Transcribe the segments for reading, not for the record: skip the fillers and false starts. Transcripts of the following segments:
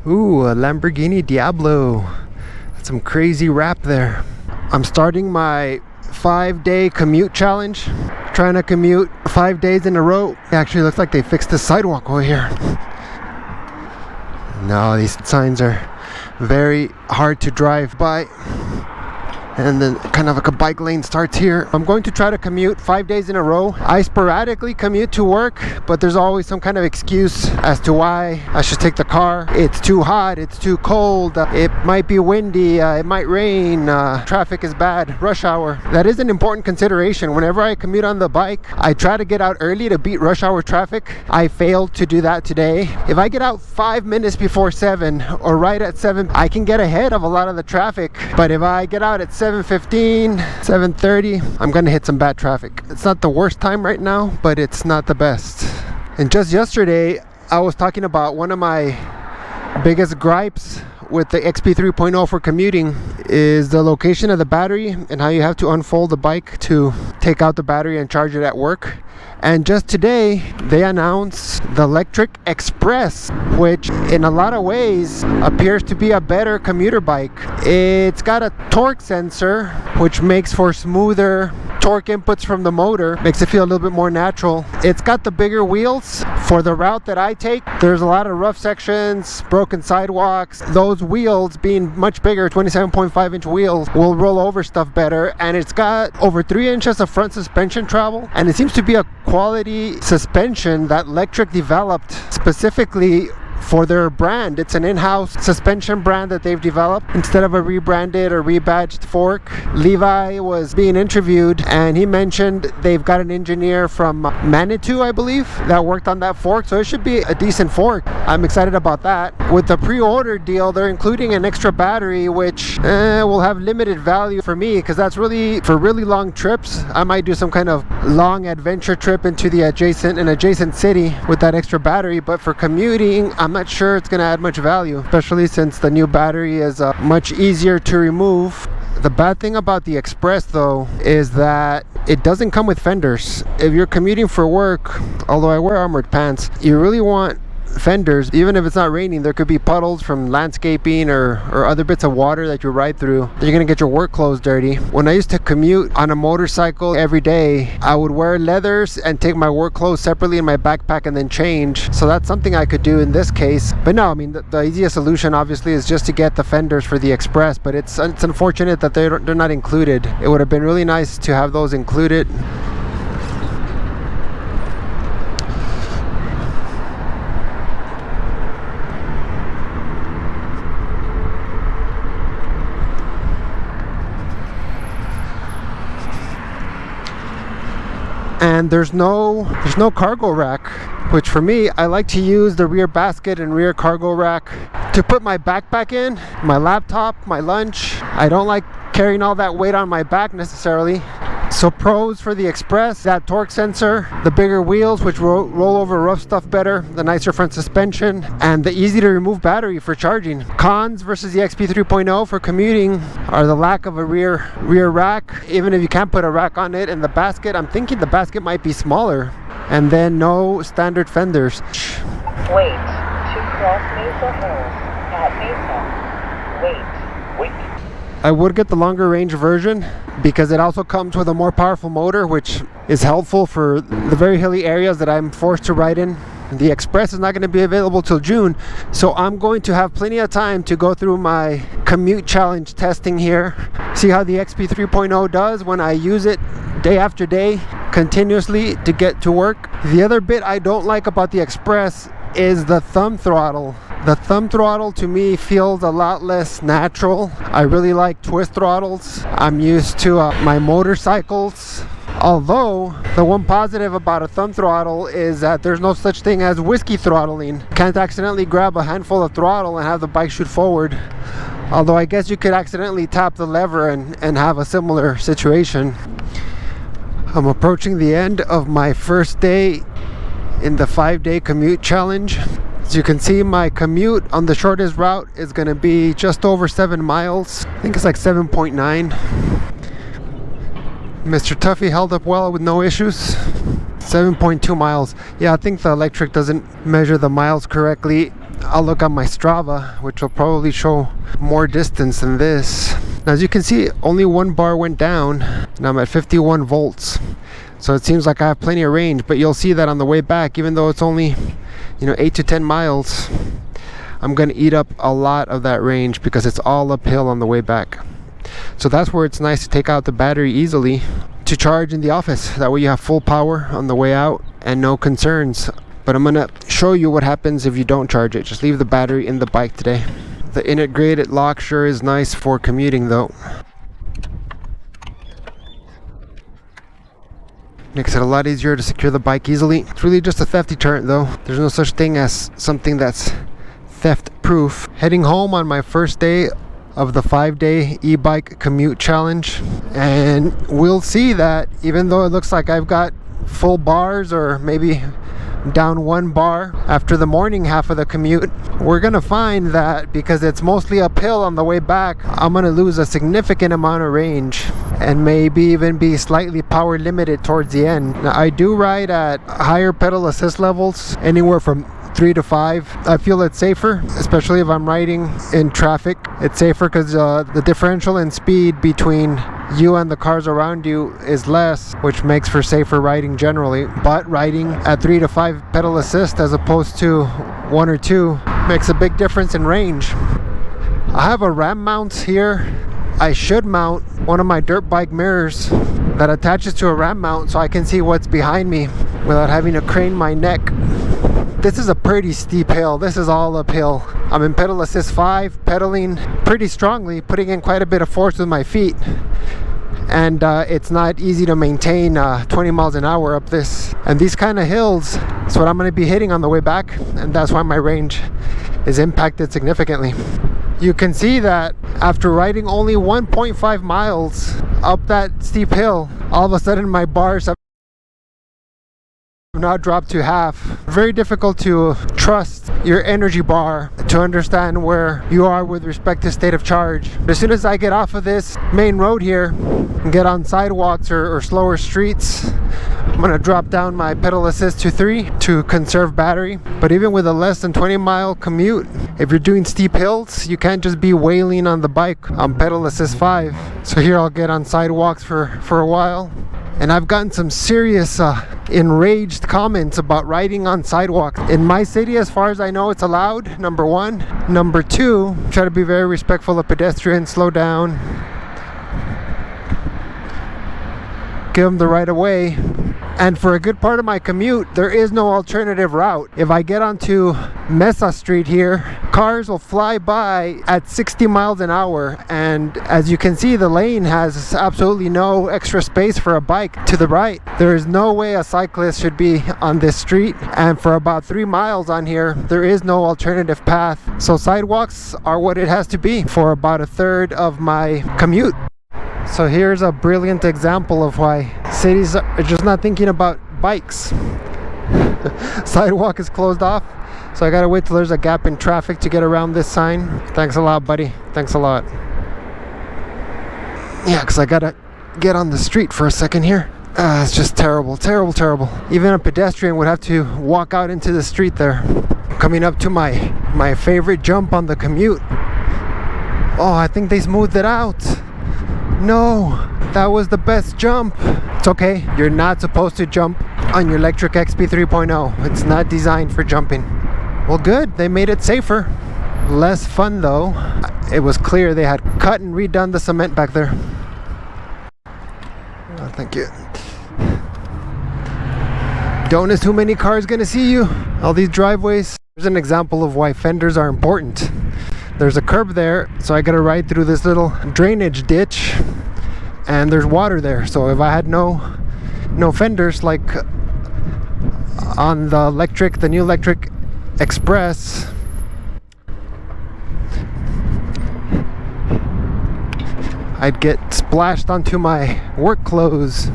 Ooh, a Lamborghini Diablo. That's some crazy wrap there. I'm starting my 5-day commute challenge. Trying to commute 5 days in a row. It actually looks like they fixed the sidewalk over here. No, these signs are very hard to drive by. And then kind of like a bike lane starts here. I'm going to try to commute 5 days in a row. I sporadically commute to work, but there's always some kind of excuse as to why I should take the car. It's too hot, it's too cold, it might be windy, it might rain, traffic is bad, rush hour. That is an important consideration. Whenever I commute on the bike, I try to get out early to beat rush hour traffic. I failed to do that today. If I get out 5 minutes before 7 or right at 7, I can get ahead of a lot of the traffic. But if I get out at 7:15, 7:30, I'm gonna hit some bad traffic. It's not the worst time right now, but it's not the best. And just yesterday, I was talking about one of my biggest gripes with the XP 3.0 for commuting is the location of the battery and how you have to unfold the bike to take out the battery and charge it at work. And just today, they announced the Lectric Xpress, which in a lot of ways appears to be a better commuter bike. It's got a torque sensor, which makes for smoother torque inputs from the motor, makes it feel a little bit more natural. It's got the bigger wheels. For the route that I take, there's a lot of rough sections, broken sidewalks. Those wheels being much bigger, 27.5 inch wheels, will roll over stuff better. And it's got over 3 inches of front suspension travel. And it seems to be a quality suspension that Lectric developed specifically for their brand. It's an in-house suspension brand that they've developed instead of a rebranded or rebadged fork. Levi was being interviewed and he mentioned they've got an engineer from Manitou, I believe, that worked on that fork, so it should be a decent fork. I'm excited about that. With the pre-order deal, they're including an extra battery, which will have limited value for me, because that's really for really long trips. I might do some kind of long adventure trip into the adjacent city with that extra battery, but for commuting, I'm not sure it's going to add much value, especially since the new battery is much easier to remove. The bad thing about the Express though is that it doesn't come with fenders. If you're commuting for work, although I wear armored pants, you really want fenders. Even if it's not raining, there could be puddles from landscaping or other bits of water that you ride through. You're gonna get your work clothes dirty. When I used to commute on a motorcycle every day, I would wear leathers and take my work clothes separately in my backpack and then change. So that's something I could do in this case. But no, I mean, the easiest solution obviously is just to get the fenders for the Express, but it's unfortunate that they're not included. It would have been really nice to have those included. And there's no cargo rack, which for me, I like to use the rear basket and rear cargo rack to put my backpack in, my laptop, my lunch. I don't like carrying all that weight on my back necessarily. So pros for the Express: that torque sensor, the bigger wheels which roll over rough stuff better, the nicer front suspension, and the easy to remove battery for charging. Cons versus the XP 3.0 for commuting are the lack of a rear rack. Even if you can't put a rack on it, and the basket, I'm thinking the basket might be smaller. And then no standard fenders. Wait to cross Mesa Hills at Mesa. Wait. I would get the longer range version because it also comes with a more powerful motor, which is helpful for the very hilly areas that I'm forced to ride in. The Express is not going to be available till June, so I'm going to have plenty of time to go through my commute challenge testing here, see how the XP 3.0 does when I use it day after day continuously to get to work. The other bit I don't like about the Express is the thumb throttle. The thumb throttle to me feels a lot less natural. I really like twist throttles. I'm used to my motorcycles. Although the one positive about a thumb throttle is that there's no such thing as whiskey throttling. Can't accidentally grab a handful of throttle and have the bike shoot forward. Although I guess you could accidentally tap the lever and have a similar situation. I'm approaching the end of my first day in the 5-day commute challenge. As you can see, my commute on the shortest route is going to be just over 7 miles. I think it's like 7.9. Mr. Tuffy held up well with no issues. 7.2 miles. Yeah, I think the Lectric doesn't measure the miles correctly. I'll look on my Strava, which will probably show more distance than this. Now, as you can see, only one bar went down, and I'm at 51 volts. So it seems like I have plenty of range, but you'll see that on the way back, even though it's only, 8 to 10 miles, I'm going to eat up a lot of that range because it's all uphill on the way back. So that's where it's nice to take out the battery easily to charge in the office. That way you have full power on the way out and no concerns. But I'm going to show you what happens if you don't charge it. Just leave the battery in the bike today. The integrated lock sure is nice for commuting though. Makes it a lot easier to secure the bike easily. It's really just a theft deterrent though. There's no such thing as something that's theft proof. Heading home on my first day of the 5-day e-bike commute challenge, and we'll see that even though it looks like I've got full bars or maybe down one bar after the morning half of the commute, we're gonna find that because it's mostly uphill on the way back, I'm gonna lose a significant amount of range and maybe even be slightly power limited towards the end. Now, I do ride at higher pedal assist levels, anywhere from 3 to 5. I feel it's safer, especially if I'm riding in traffic. It's safer because the differential in speed between you and the cars around you is less, which makes for safer riding generally. But riding at 3 to 5 pedal assist as opposed to 1 or 2 makes a big difference in range. I have a ram mount here. I should mount one of my dirt bike mirrors that attaches to a ram mount so I can see what's behind me without having to crane my neck. This is a pretty steep hill. This is all uphill. I'm in pedal assist 5, pedaling pretty strongly, putting in quite a bit of force with my feet. And it's not easy to maintain 20 miles an hour up this. And these kind of hills is what I'm going to be hitting on the way back. And that's why my range is impacted significantly. You can see that after riding only 1.5 miles up that steep hill, all of a sudden my bars have now dropped to half. Very difficult to trust your energy bar to understand where you are with respect to state of charge. But as soon as I get off of this main road here and get on sidewalks or slower streets, I'm gonna drop down my pedal assist to 3 to conserve battery. But even with a less than 20-mile commute, if you're doing steep hills, you can't just be wailing on the bike on pedal assist 5. So here I'll get on sidewalks for a while. And I've gotten some serious enraged comments about riding on sidewalks. In my city, as far as I know, it's allowed, number 1. Number 2, try to be very respectful of pedestrians, slow down. Give them the right of way. And for a good part of my commute, there is no alternative route. If I get onto Mesa Street here, cars will fly by at 60 miles an hour. And as you can see, the lane has absolutely no extra space for a bike to the right. There is no way a cyclist should be on this street. And for about 3 miles on here, there is no alternative path. So sidewalks are what it has to be for about a third of my commute. So here's a brilliant example of why cities are just not thinking about bikes. Sidewalk is closed off, so I gotta wait till there's a gap in traffic to get around this sign. Thanks a lot, buddy. Thanks a lot. Yeah, because I gotta get on the street for a second here. It's just terrible, terrible, terrible. Even a pedestrian would have to walk out into the street there. Coming up to my favorite jump on the commute. Oh, I think they smoothed it out. No, that was the best jump. It's okay, you're not supposed to jump on your Lectric XP 3.0. It's not designed for jumping. Well, good, they made it safer. Less fun though. It was clear they had cut and redone the cement back there. Oh, thank you. Don't assume any car is gonna see you. All these driveways. Here's an example of why fenders are important. There's a curb there, so I gotta ride through this little drainage ditch, and there's water there. So if I had no fenders like on the new Lectric Xpress, I'd get splashed onto my work clothes.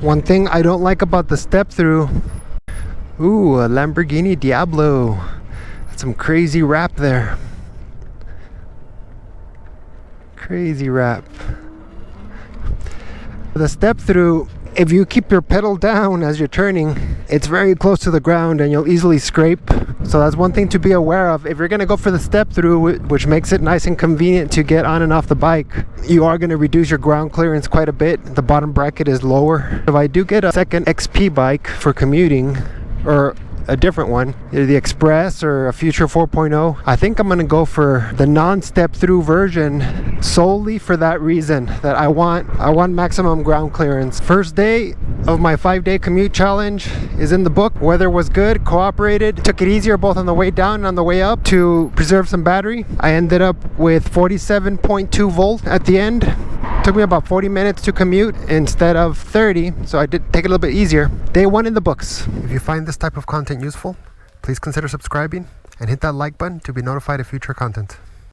One thing I don't like about the step through, ooh, a Lamborghini Diablo. That's some crazy wrap there. Crazy wrap. The step through if you keep your pedal down as you're turning, it's very close to the ground and you'll easily scrape. So that's one thing to be aware of. If you're going to go for the step through, which makes it nice and convenient to get on and off the bike, you are going to reduce your ground clearance quite a bit. The bottom bracket is lower. If I do get a second XP bike for commuting, or a different one, either the Express or a future 4.0, I think I'm gonna go for the non-step through version solely for that reason, that I want maximum ground clearance. First day of my 5-day commute challenge is in the book. Weather was good, cooperated, took it easier both on the way down and on the way up to preserve some battery. I ended up with 47.2 volt at the end. Took me about 40 minutes to commute instead of 30, so I did take it a little bit easier. Day 1 in the books. If you find this type of content useful, please consider subscribing and hit that like button to be notified of future content.